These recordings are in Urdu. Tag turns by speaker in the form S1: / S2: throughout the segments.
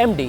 S1: MD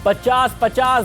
S1: 50-50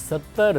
S1: 70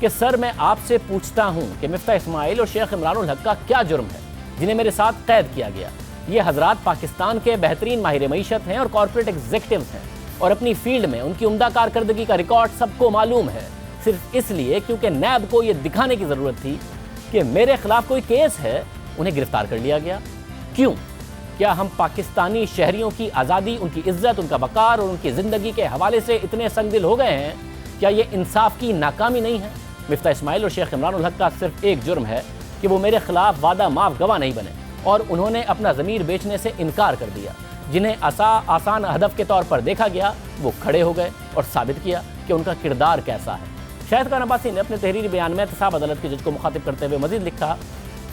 S1: کہ سر میں آپ سے پوچھتا ہوں کہ مفتاح اسماعیل اور شیخ عمران الحق کا کیا جرم ہے جنہیں میرے ساتھ قید کیا گیا؟ یہ حضرات پاکستان کے بہترین ماہر معیشت ہیں اور کارپوریٹ ایگزیکٹوز ہیں اور اپنی فیلڈ میں ان کی عمدہ کارکردگی کا ریکارڈ سب کو معلوم ہے، صرف اس لیے کیونکہ نیب کو یہ دکھانے کی ضرورت تھی کہ میرے خلاف کوئی کیس ہے انہیں گرفتار کر لیا گیا۔ کیوں؟ کیا ہم پاکستانی شہریوں کی آزادی، ان کی عزت، ان کا وقار اور ان کی زندگی کے حوالے سے اتنے سنگ دل ہو گئے ہیں؟ کیا یہ انصاف کی ناکامی نہیں ہے؟ مفتاح اسماعیل اور شیخ عمران الحق کا صرف ایک جرم ہے کہ وہ میرے خلاف وعدہ معاف گواہ نہیں بنے اور انہوں نے اپنا ضمیر بیچنے سے انکار کر دیا۔ جنہیں آسان ہدف کے طور پر دیکھا گیا وہ کھڑے ہو گئے اور ثابت کیا کہ ان کا کردار کیسا ہے۔ شاہد خان عباسی نے اپنے تحریری بیان میں احتساب عدالت کے جج کو مخاطب کرتے ہوئے مزید لکھا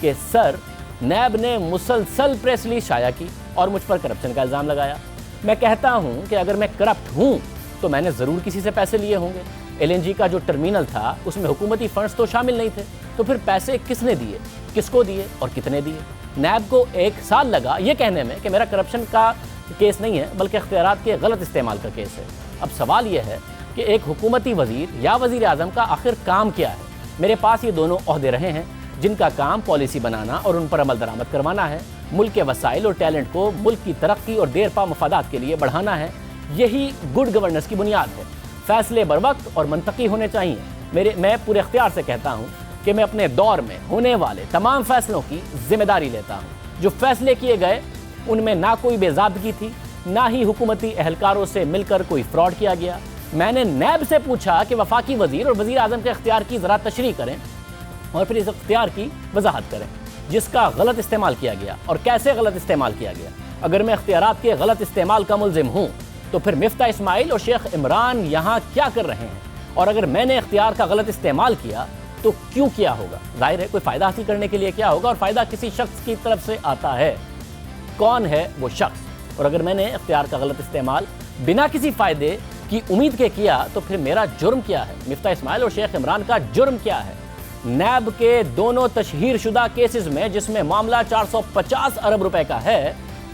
S1: کہ سر، نیب نے مسلسل پریس ریلیز شائع کی اور مجھ پر کرپشن کا الزام لگایا۔ میں کہتا ہوں کہ اگر میں کرپٹ ہوں تو میں نے ضرور کسی سے پیسے لیے ہوں گے۔ ایل این جی کا جو ٹرمینل تھا اس میں حکومتی فنڈز تو شامل نہیں تھے، تو پھر پیسے کس نے دیے، کس کو دیے اور کتنے دیے؟ نیب کو 1 سال لگا یہ کہنے میں کہ میرا کرپشن کا کیس نہیں ہے بلکہ اختیارات کے غلط استعمال کا کیس ہے۔ اب سوال یہ ہے کہ ایک حکومتی وزیر یا وزیر اعظم کا آخر کام کیا ہے؟ میرے پاس یہ دونوں عہدے رہے ہیں جن کا کام پالیسی بنانا اور ان پر عمل درآمد کروانا ہے، ملک کے وسائل اور ٹیلنٹ کو ملک کی ترقی اور دیر پا مفادات کے لیے بڑھانا ہے۔ یہی گڈ گورننس کی بنیاد ہے۔ فیصلے بر وقت اور منطقی ہونے چاہیے۔ میں پورے اختیار سے کہتا ہوں کہ میں اپنے دور میں ہونے والے تمام فیصلوں کی ذمہ داری لیتا ہوں۔ جو فیصلے کیے گئے ان میں نہ کوئی بے ضابطگی تھی، نہ ہی حکومتی اہلکاروں سے مل کر کوئی فراڈ کیا گیا۔ میں نے نیب سے پوچھا کہ وفاقی وزیر اور وزیر اعظم کے اختیار کی ذرا تشریح کریں اور پھر اس اختیار کی وضاحت کریں جس کا غلط استعمال کیا گیا اور کیسے غلط استعمال کیا گیا۔ اگر میں اختیارات کے غلط استعمال کا ملزم ہوں تو پھر مفتاح اسماعیل اور شیخ عمران یہاں کیا کر رہے ہیں؟ اور اگر میں نے اختیار کا غلط استعمال کیا تو کیوں کیا ہوگا؟ ظاہر ہے کوئی فائدہ حاصل کرنے کے لیے کیا ہوگا، اور فائدہ کسی شخص کی طرف سے آتا ہے۔ کون ہے وہ شخص؟ اور اگر میں نے اختیار کا غلط استعمال بنا کسی فائدے کی امید کے کیا تو پھر میرا جرم کیا ہے؟ مفتاح اسماعیل اور شیخ عمران کا جرم کیا ہے؟ نیب کے دونوں تشہیر شدہ کیسز میں جس میں معاملہ 450 ارب روپے کا ہے،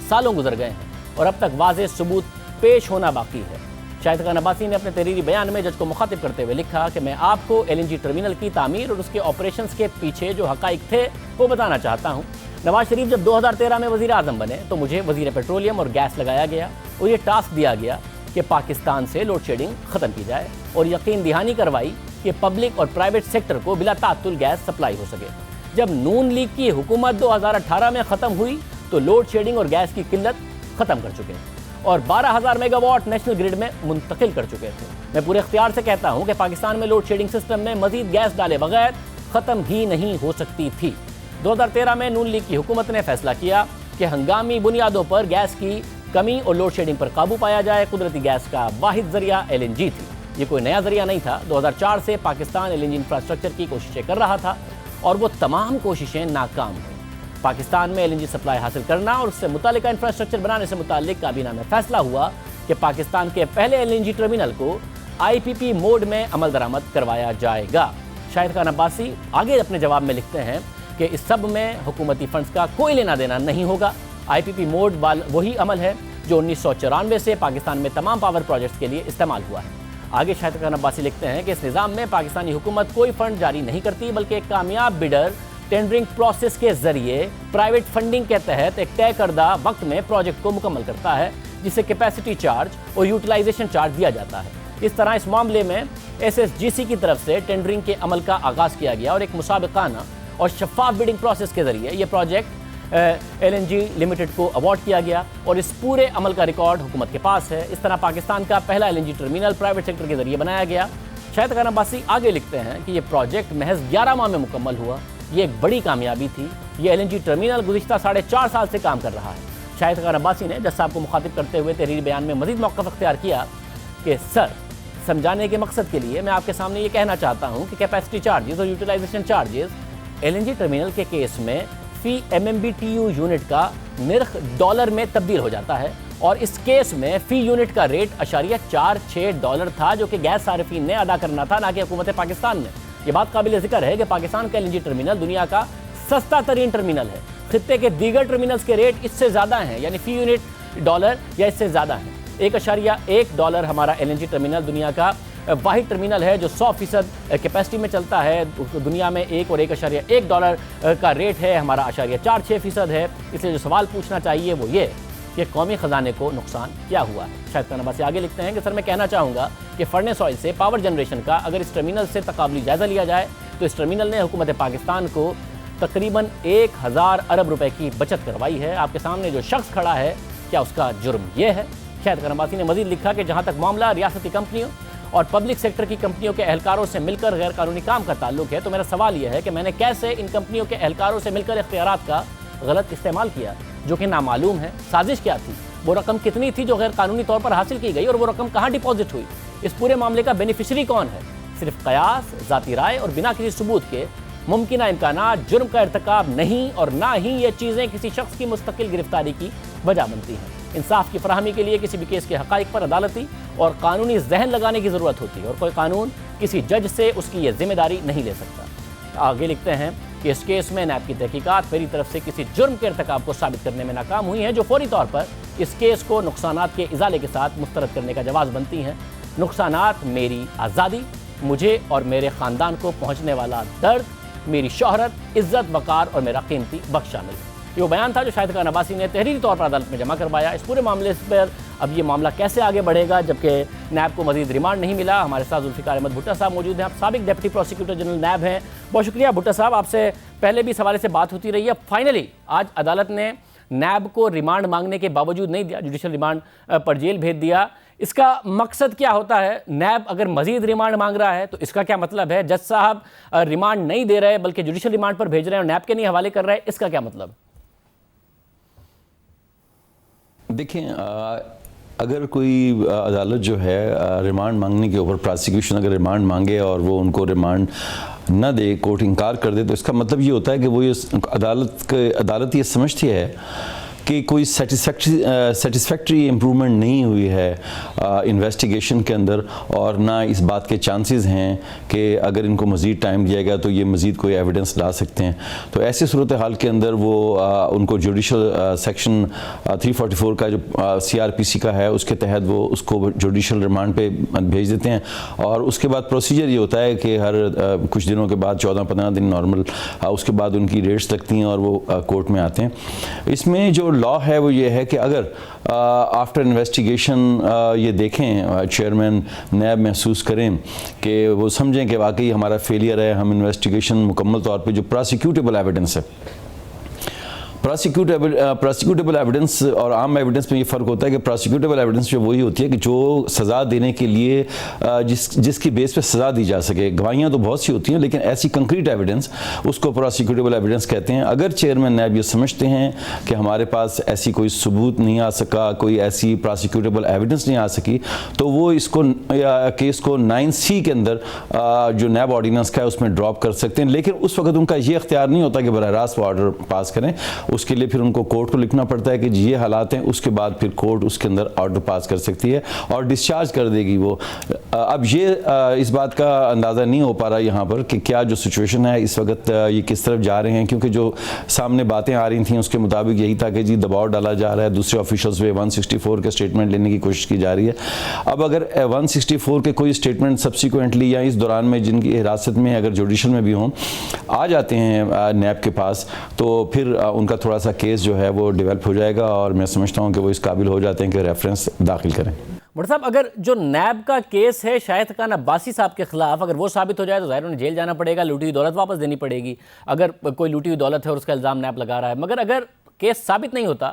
S1: سالوں گزر گئے ہیں اور اب تک واضح ثبوت پیش ہونا باقی ہے۔ شاہد خان عباسی نے اپنے تحریری بیان میں جج کو مخاطب کرتے ہوئے لکھا کہ میں آپ کو ایل این جی ٹرمینل کی تعمیر اور اس کے آپریشنز کے پیچھے جو حقائق تھے وہ بتانا چاہتا ہوں۔ نواز شریف جب 2013 میں وزیر اعظم بنے تو مجھے وزیر پیٹرولیم اور گیس لگایا گیا اور یہ ٹاسک دیا گیا کہ پاکستان سے لوڈ شیڈنگ ختم کی جائے اور یقین دہانی کروائی کہ پبلک اور پرائیویٹ سیکٹر کو بلا تعطل گیس سپلائی ہو سکے۔ جب نون لیگ کی حکومت 2018 میں ختم ہوئی تو لوڈ شیڈنگ اور گیس کی قلت ختم کر چکے اور 12,000 میگا واٹ نیشنل گرڈ میں منتقل کر چکے تھے۔ میں پورے اختیار سے کہتا ہوں کہ پاکستان میں لوڈ شیڈنگ سسٹم میں مزید گیس ڈالے بغیر ختم ہی نہیں ہو سکتی تھی۔ 2013 میں نون لیگ کی حکومت نے فیصلہ کیا کہ ہنگامی بنیادوں پر گیس کی کمی اور لوڈ شیڈنگ پر قابو پایا جائے۔ قدرتی گیس کا واحد ذریعہ ایل این جی تھی، یہ کوئی نیا ذریعہ نہیں تھا۔ 2004 سے Pakistan L N G infrastructure کی کوششیں کر رہا تھا اور وہ تمام کوششیں ناکام ہوئیں۔ پاکستان میں ایل این جی سپلائی حاصل کرنا اور اس سے متعلقہ انفراسٹرکچر بنانے سے متعلق کابینہ میں فیصلہ ہوا کہ پاکستان کے پہلے ایل این جی ٹرمینل کو آئی پی پی موڈ میں عمل درآمد کروایا جائے گا۔ شاہد خان عباسی آگے اپنے جواب میں لکھتے ہیں کہ اس سب میں حکومتی فنڈز کا کوئی لینا دینا نہیں ہوگا۔ آئی پی پی موڈ وہی عمل ہے جو 1994 سے پاکستان میں تمام پاور پروجیکٹس کے لیے استعمال ہوا ہے۔ آگے شاہد خان عباسی لکھتے ہیں کہ اس نظام میں پاکستانی حکومت کوئی فنڈ جاری نہیں کرتی بلکہ ایک کامیاب بڈر ٹینڈرنگ پروسیس کے ذریعے پرائیویٹ فنڈنگ کے تحت ایک طے کردہ وقت میں پروجیکٹ کو مکمل کرتا ہے جسے کیپیسٹی چارج اور یوٹیلائزیشن چارج دیا جاتا ہے۔ اس طرح اس معاملے میں ایس ایس جی سی کی طرف سے ٹینڈرنگ کے عمل کا آغاز کیا گیا اور ایک مسابقانہ اور شفاف بڈنگ پروسیس کے ذریعے یہ project L N G limited کو ایوارڈ کیا گیا اور اس پورے عمل کا ریکارڈ حکومت کے پاس ہے۔ اس طرح پاکستان کا پہلا L N G terminal private sector کے ذریعے بنایا گیا۔ شاہد خان عباسی آگے لکھتے ہیں کہ یہ پروجیکٹ محض 11 ماہ میں مکمل ہوا، یہ ایک بڑی کامیابی تھی۔ یہ ایل این جی ٹرمینل گزشتہ 4.5 سال سے کام کر رہا ہے۔ شاہد خان عباسی نے جج صاحب کو مخاطب کرتے ہوئے تحریری بیان میں مزید موقف اختیار کیا کہ سر، سمجھانے کے مقصد کے لیے میں آپ کے سامنے یہ کہنا چاہتا ہوں کہ کیپیسٹی چارجز اور utilization charges L N G terminal case کیس میں فی M M B T U unit کا نرخ ڈالر میں تبدیل ہو جاتا ہے اور اس کیس میں فی یونٹ کا ریٹ $.46 تھا جو کہ گیس صارفین نے ادا کرنا تھا، نہ کہ حکومت پاکستان نے۔ یہ بات قابل ذکر ہے کہ پاکستان کا ایل این جی ٹرمینل دنیا کا سستا ترین ٹرمینل ہے۔ خطے کے دیگر ٹرمینلز کے ریٹ اس سے زیادہ ہیں، یعنی فی یونٹ ڈالر یا اس سے زیادہ ہیں۔ $1.1 ہمارا ایل این جی ٹرمینل دنیا کا واحد ٹرمینل ہے جو 100% کیپیسٹی میں چلتا ہے. دنیا میں $1.1 کا ریٹ ہے, ہمارا 0.46% ہے. اس لیے جو سوال پوچھنا چاہیے وہ یہ کہ قومی خزانے کو نقصان کیا ہوا ہے. شاہد خان عباسی آگے لکھتے ہیں کہ سر میں کہنا چاہوں گا کہ فرنس آئل سے پاور جنریشن کا اگر اس ٹرمینل سے تقابلی جائزہ لیا جائے تو اس ٹرمینل نے حکومت پاکستان کو تقریباً 1000 ارب روپے کی بچت کروائی ہے. آپ کے سامنے جو شخص کھڑا ہے کیا اس کا جرم یہ ہے؟ شاہد خان عباسی نے مزید لکھا کہ جہاں تک معاملہ ریاستی کمپنیوں اور پبلک سیکٹر کی کمپنیوں کے اہلکاروں سے مل کر غیر قانونی کام کا تعلق ہے تو میرا سوال یہ ہے کہ میں نے کیسے ان کمپنیوں کے اہلکاروں سے مل کر اختیارات کا غلط استعمال کیا جو کہ نامعلوم ہے. سازش کیا تھی, وہ رقم کتنی تھی جو غیر قانونی طور پر حاصل کی گئی, اور وہ رقم کہاں ڈپازٹ ہوئی, اس پورے معاملے کا بینیفیشری کون ہے. صرف قیاس, ذاتی رائے اور بنا کسی ثبوت کے ممکنہ امکانات جرم کا ارتکاب نہیں, اور نہ ہی یہ چیزیں کسی شخص کی مستقل گرفتاری کی وجہ بنتی ہیں. انصاف کی فراہمی کے لیے کسی بھی کیس کے حقائق پر عدالتی اور قانونی ذہن لگانے کی ضرورت ہوتی ہے, اور کوئی قانون کسی جج سے اس کی یہ ذمہ داری نہیں لے سکتا. آگے لکھتے ہیں کہ اس کیس میں نیب کی تحقیقات میری طرف سے کسی جرم کے ارتکاب کو ثابت کرنے میں ناکام ہوئی ہیں جو فوری طور پر اس کیس کو نقصانات کے ازالے کے ساتھ مسترد کرنے کا جواز بنتی ہیں. نقصانات میری آزادی, مجھے اور میرے خاندان کو پہنچنے والا درد, میری شہرت, عزت, وقار اور میرا قیمتی وقت شامل ہے. یہ وہ بیان تھا جو شاہد خان عباسی نے تحریری طور پر عدالت میں جمع کروایا. اس پورے معاملے پر اب یہ معاملہ کیسے آگے بڑھے گا جبکہ نیب کو مزید ریمانڈ نہیں ملا. ہمارے ساتھ ذوالفقار احمد بھٹا صاحب موجود ہیں, آپ سابق ڈپٹی پروسیکیوٹر جنرل نیب ہیں. بہت شکریہ بھٹا صاحب, آپ سے پہلے بھی اس حوالے سے بات ہوتی رہی ہے. فائنلی آج عدالت نے نیب کو ریمانڈ مانگنے کے باوجود نہیں دیا, جوڈیشل ریمانڈ پر جیل بھیج دیا. اس کا مقصد کیا ہوتا ہے؟ نیب اگر مزید ریمانڈ مانگ رہا ہے تو اس کا کیا مطلب ہے؟ جج صاحب ریمانڈ نہیں دے رہے بلکہ جوڈیشل ریمانڈ پر بھیج رہے ہیں اور نیب کے نہیں حوالے کر رہے ہیں, اس کا کیا مطلب؟
S2: دیکھیں, اگر کوئی عدالت جو ہے ریمانڈ مانگنے کے اوپر پراسیکیوشن اگر ریمانڈ مانگے اور وہ ان کو ریمانڈ نہ دے, کورٹ انکار کر دے, تو اس کا مطلب یہ ہوتا ہے کہ وہ عدالت یہ سمجھتی ہے کہ کوئی سیٹسفیکٹری امپرومنٹ نہیں ہوئی ہے انویسٹیگیشن کے اندر, اور نہ اس بات کے چانسز ہیں کہ اگر ان کو مزید ٹائم دیا گیا تو یہ مزید کوئی ایویڈنس لا سکتے ہیں. تو ایسی صورتحال کے اندر وہ ان کو جوڈیشل سیکشن 344 کا جو CRPC کا ہے اس کے تحت وہ اس کو جوڈیشل ریمانڈ پہ بھیج دیتے ہیں, اور اس کے بعد پروسیجر یہ ہوتا ہے کہ ہر کچھ دنوں کے بعد 14-15 دن نارمل, اس کے بعد ان کی ریٹس لگتی ہیں اور وہ کورٹ میں آتے ہیں. اس میں جو لا ہے وہ یہ ہے کہ اگر آفٹر انویسٹیگیشن یہ دیکھیں, چیئرمین نیب محسوس کریں کہ وہ سمجھیں کہ واقعی ہمارا فیلئر ہے, ہم انویسٹیگیشن مکمل طور پہ جو پراسیکیوٹیبل ایویڈنس ہے, پراسیکیوٹیبل ایویڈنس اور عام ایویڈنس میں یہ فرق ہوتا ہے کہ پراسیکیوٹیبل ایویڈنس جو وہی ہوتی ہے کہ جو سزا دینے کے لیے جس کی بیس پہ سزا دی جا سکے. گواہیاں تو بہت سی ہوتی ہیں لیکن ایسی کنکریٹ ایویڈنس اس کو پراسیکیوٹیبل ایویڈنس کہتے ہیں. اگر چیئرمین نیب یہ سمجھتے ہیں کہ ہمارے پاس ایسی کوئی ثبوت نہیں آ سکا, کوئی ایسی پراسیکیوٹیبل ایویڈنس نہیں آ سکی, تو وہ اس کو کیس کو 9C کے اندر جو نیب آرڈیننس کا ہے اس میں ڈراپ کر سکتے ہیں. لیکن اس وقت ان کا یہ اختیار نہیں ہوتا کہ براہ راست وہ آرڈر پاس کریں, اس کے لیے پھر ان کو کورٹ کو لکھنا پڑتا ہے کہ یہ حالات ہیں, اس کے بعد پھر کورٹ اس کے اندر آرڈر پاس کر سکتی ہے اور ڈسچارج کر دے گی وہ. اب یہ اس بات کا اندازہ نہیں ہو پا رہا یہاں پر کہ کیا جو سچویشن ہے اس وقت یہ کس طرف جا رہے ہیں, کیونکہ جو سامنے باتیں آ رہی تھیں اس کے مطابق یہی تھا کہ جی دباؤ ڈالا جا رہا ہے, دوسرے آفیشلز پہ 164 کے اسٹیٹمنٹ لینے کی کوشش کی جا رہی ہے. اب اگر 164 کے کوئی اسٹیٹمنٹ سبسیکوئنٹلی یا اس دوران میں جن کی حراست میں اگر جوڈیشل میں بھی ہوں آ جاتے ہیں نیب کے پاس, تو پھر ان کا تھوڑا سا کیس جو ہے وہ ڈیولپ ہو جائے گا, اور میں سمجھتا ہوں کہ وہ اس قابل ہو جاتے ہیں کہ ریفرنس داخل کریں.
S1: بٹ صاحب اگر جو نیب کا کیس ہے شاہد خان عباسی صاحب کے خلاف, اگر وہ ثابت ہو جائے تو ظاہر انہیں جیل جانا پڑے گا, لوٹی ہوئی دولت واپس دینی پڑے گی اگر کوئی لوٹی ہوئی دولت ہے اور اس کا الزام نیب لگا رہا ہے. مگر اگر کیس ثابت نہیں ہوتا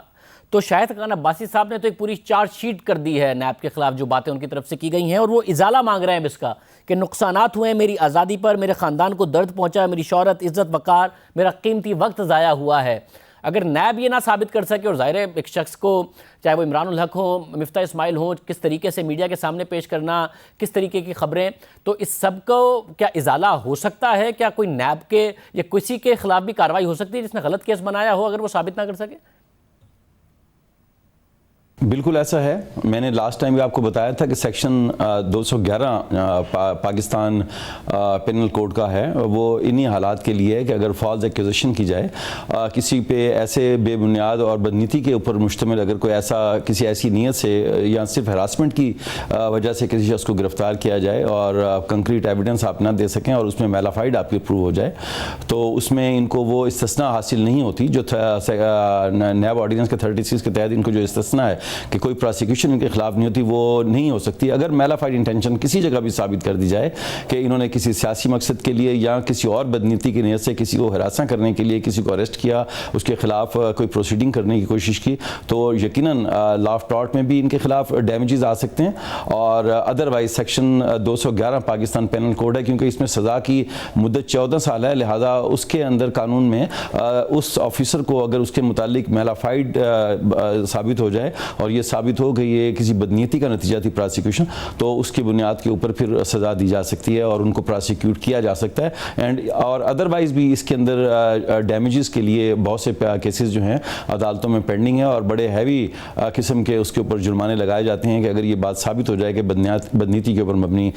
S1: تو شاہد خان عباسی صاحب نے تو ایک پوری چارج شیٹ کر دی ہے نیب کے خلاف, جو باتیں ان کی طرف سے کی گئی ہیں, اور وہ ازالہ مانگ رہے ہیں اس کا کہ نقصانات ہوئے ہیں میری آزادی پر, میرے خاندان کو درد پہنچا ہے, میری شہرت, عزت, وقار, میرا قیمتی وقت ضائع ہوا ہے. اگر نیب یہ نہ ثابت کر سکے, اور ظاہر ہے ایک شخص کو چاہے وہ عمران الحق ہوں, مفتاح اسماعیل ہوں, کس طریقے سے میڈیا کے سامنے پیش کرنا, کس طریقے کی خبریں, تو اس سب کو کیا ازالہ ہو سکتا ہے؟ کیا کوئی نیب کے یا کسی کے خلاف بھی کارروائی ہو سکتی ہے جس نے غلط کیس بنایا ہو اگر وہ ثابت نہ کر سکے؟
S2: بالکل ایسا ہے. میں نے لاسٹ ٹائم بھی آپ کو بتایا تھا کہ سیکشن 211 پاکستان پینل کوڈ کا ہے, وہ انہی حالات کے لیے ہے کہ اگر فالس ایکوزیشن کی جائے کسی پہ ایسے بے بنیاد اور بدنیتی کے اوپر مشتمل, اگر کوئی کسی ایسی نیت سے یا صرف ہراسمنٹ کی وجہ سے کسی شخص کو گرفتار کیا جائے اور کنکریٹ ایویڈنس آپ نہ دے سکیں اور اس میں میلافائڈ آپ کی پروو ہو جائے, تو اس میں ان کو وہ استثناء حاصل نہیں ہوتی جو نیب آرڈیننس کے 36 کے تحت ان کو جو استثناء ہے کہ کوئی پراسیکیوشن ان کے خلاف نہیں ہوتی, وہ نہیں ہو سکتی اگر میلافائڈ انٹینشن کسی جگہ بھی ثابت کر دی جائے کہ انہوں نے کسی سیاسی مقصد کے لیے یا کسی اور بدنیتی کی نیت سے کسی کو ہراساں کرنے کے لیے کسی کو اریسٹ کیا, اس کے خلاف کوئی پروسیڈنگ کرنے کی کوشش کی, تو یقیناً لا آف ٹارٹ میں بھی ان کے خلاف ڈیمیجز آ سکتے ہیں. اور otherwise section 211 Pakistan penal code ہے, کیونکہ اس میں سزا کی مدت 14 سال ہے, لہٰذا اس کے اندر قانون میں اس آفیسر کو اگر اس کے متعلق میلافائڈ ثابت ہو جائے اور یہ ثابت ہو کہ یہ کسی بدنیتی کا نتیجہ تھی پراسیکیوشن, تو اس کی بنیاد کے اوپر پھر سزا دی جا سکتی ہے اور ان کو پراسیکیوٹ کیا جا سکتا ہے. اور ادروائز بھی اس کے اندر ڈیمیجز کے لیے بہت سے کیسز جو ہیں عدالتوں میں پینڈنگ ہیں اور بڑے ہیوی قسم کے اس کے اوپر جرمانے لگائے جاتے ہیں کہ اگر یہ بات ثابت ہو جائے کہ بدنیتی کے اوپر مبنی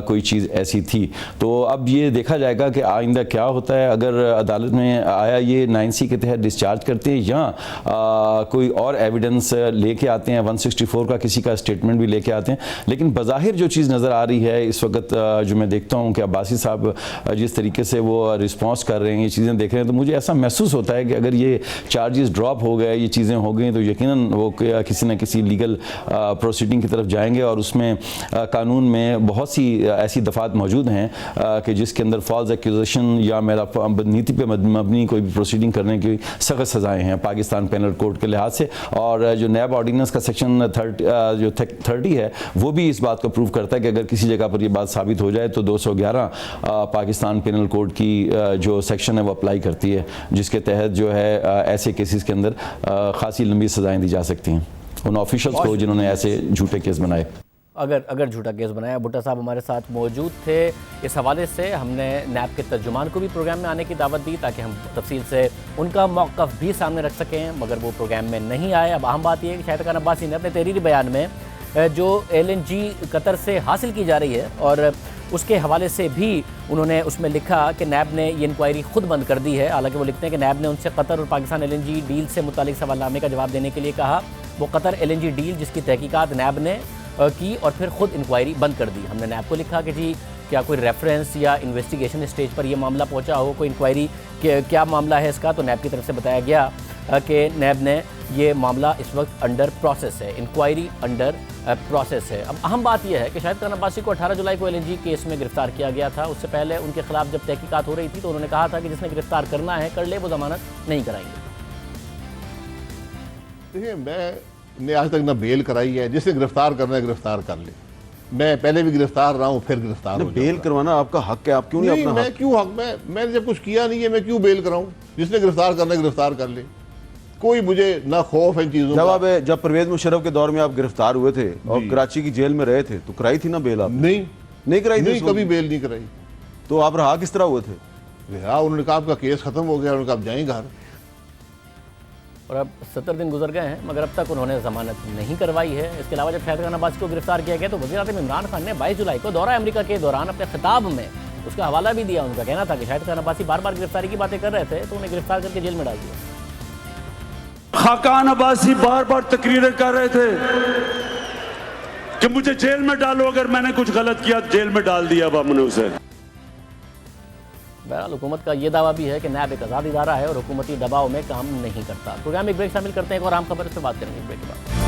S2: کوئی چیز ایسی تھی. تو اب یہ دیکھا جائے گا کہ آئندہ کیا ہوتا ہے, اگر عدالت میں آیا یہ 9C کے تحت ڈسچارج کرتے ہیں یا کوئی اور ایویڈنس لے کے آتے ہیں, 164 کا کسی کا اسٹیٹمنٹ بھی لے کے آتے ہیں. لیکن بظاہر جو چیز نظر آ رہی ہے اس وقت جو میں دیکھتا ہوں کہ عباسی صاحب جس طریقے سے وہ رسپانس کر رہے ہیں, یہ چیزیں دیکھ رہے ہیں, تو مجھے ایسا محسوس ہوتا ہے کہ اگر یہ چارجز ڈراپ ہو گئے, یہ چیزیں ہو گئیں, تو یقیناً وہ کسی نہ کسی لیگل پروسیڈنگ کی طرف جائیں گے. اور اس میں قانون میں بہت سی ایسی دفعات موجود ہیں کہ جس کے اندر فالس ایکوزیشن یا بدنیتی پہ مبنی کوئی بھی پروسیڈنگ کرنے کی سخت سزائیں ہیں پاکستان پینل کوڈ کے لحاظ سے. اور جو نیب آرڈیننس کا سیکشن 30 ہے وہ بھی اس بات کو پروو کرتا ہے کہ اگر کسی جگہ پر یہ بات ثابت ہو جائے تو 211 پاکستان پینل کوڈ کی جو سیکشن ہے وہ اپلائی کرتی ہے, جس کے تحت جو ہے ایسے کیسز کے اندر خاصی لمبی سزائیں دی جا سکتی ہیں ان آفیشلز کو جنہوں نے ایسے جھوٹے کیس بنائے.
S1: اگر جھوٹا کیس بنایا. بھٹا صاحب ہمارے ساتھ موجود تھے. اس حوالے سے ہم نے نیب کے ترجمان کو بھی پروگرام میں آنے کی دعوت دی تاکہ ہم تفصیل سے ان کا موقف بھی سامنے رکھ سکیں, مگر وہ پروگرام میں نہیں آئے. اب اہم بات یہ ہے کہ شاہد خان عباسی نے اپنے تحریری بیان میں جو LNG قطر سے حاصل کی جا رہی ہے اور اس کے حوالے سے بھی انہوں نے اس میں لکھا کہ نیب نے یہ انکوائری خود بند کر دی ہے. حالانکہ وہ لکھتے ہیں کہ نیب نے ان سے قطر اور پاکستان LNG ڈیل سے متعلق سوال نامے کا جواب دینے کے لیے کہا. وہ قطر LNG ڈیل جس کی تحقیقات نیب نے کی اور پھر خود انکوائری بند کر دی. ہم نے نیب کو لکھا کہ جی کیا کوئی ریفرنس یا انویسٹیگیشن اسٹیج پر یہ معاملہ پہنچا ہو, کوئی انکوائری کیا معاملہ ہے اس کا. تو نیب کی طرف سے بتایا گیا کہ نیب نے یہ معاملہ اس وقت انڈر پروسیس ہے, انکوائری انڈر پروسیس ہے. اب اہم بات یہ ہے کہ شاہد خان عباسی کو 18 جولائی کو LNG کیس میں گرفتار کیا گیا تھا. اس سے پہلے ان کے خلاف جب تحقیقات ہو رہی تھی تو انہوں نے کہا تھا کہ جس نے گرفتار کرنا ہے کر لے, وہ ضمانت نہیں کرائیں گے.
S3: دیکھیں میں نے آج تک نہ بیل کرائی ہے, جس نے گرفتار کرنا ہے گرفتار کر لے. میں پہلے بھی گرفتار رہا ہوں, پھر گرفتار ہو
S4: بیل کروانا آپ کا حق ہے, آپ کیوں نہیں اپنا
S3: میں کیوں حق میں نے جب کچھ کیا نہیں ہے میں کیوں بیل کراؤں. جس نے گرفتار کرنا ہے گرفتار کر لے. کوئی مجھے نہ خوف ہے ان چیزوں کا.
S4: جواب ہے جب پرویز مشرف کے دور میں آپ گرفتار ہوئے تھے اور کراچی کی جیل میں رہے تھے تو کرائی تھی نا بیل آپ؟ نہیں کرائی تھی,
S3: کبھی بیل نہیں کرائی.
S4: تو آپ رہا کس طرح ہوئے تھے؟
S3: انہوں نے کہا آپ کا کیس ختم ہو گیا, انہوں نے کہا آپ جائیں گھر.
S1: اور اب 70 دن گزر گئے ہیں مگر اب تک انہوں نے ضمانت نہیں کروائی ہے. اس کے علاوہ جب شاہد خان عباسی کو گرفتار کیا گیا تو وزیر اعظم عمران خان نے 22 جولائی کو دورہ امریکہ کے دوران اپنے خطاب میں اس کا حوالہ بھی دیا. ان کا کہنا تھا کہ شاہد خان عباسی بار بار گرفتاری کی باتیں کر رہے تھے تو انہیں گرفتار کر کے جیل میں ڈال دیا.
S5: خاقان عباسی بار بار تقریریں کر رہے تھے کہ مجھے جیل میں ڈالو, اگر میں نے کچھ غلط کیا جیل میں ڈال دیا اب ہم نے اسے.
S1: بہرحال حکومت کا یہ دعویٰ بھی ہے کہ نیب ایک آزاد ادارہ ہے اور حکومتی دباؤ میں کام نہیں کرتا. پروگرام ایک بریک شامل کرتے ہیں, ایک اور اہم خبر اس پہ بات کریں گے بریک کے بعد.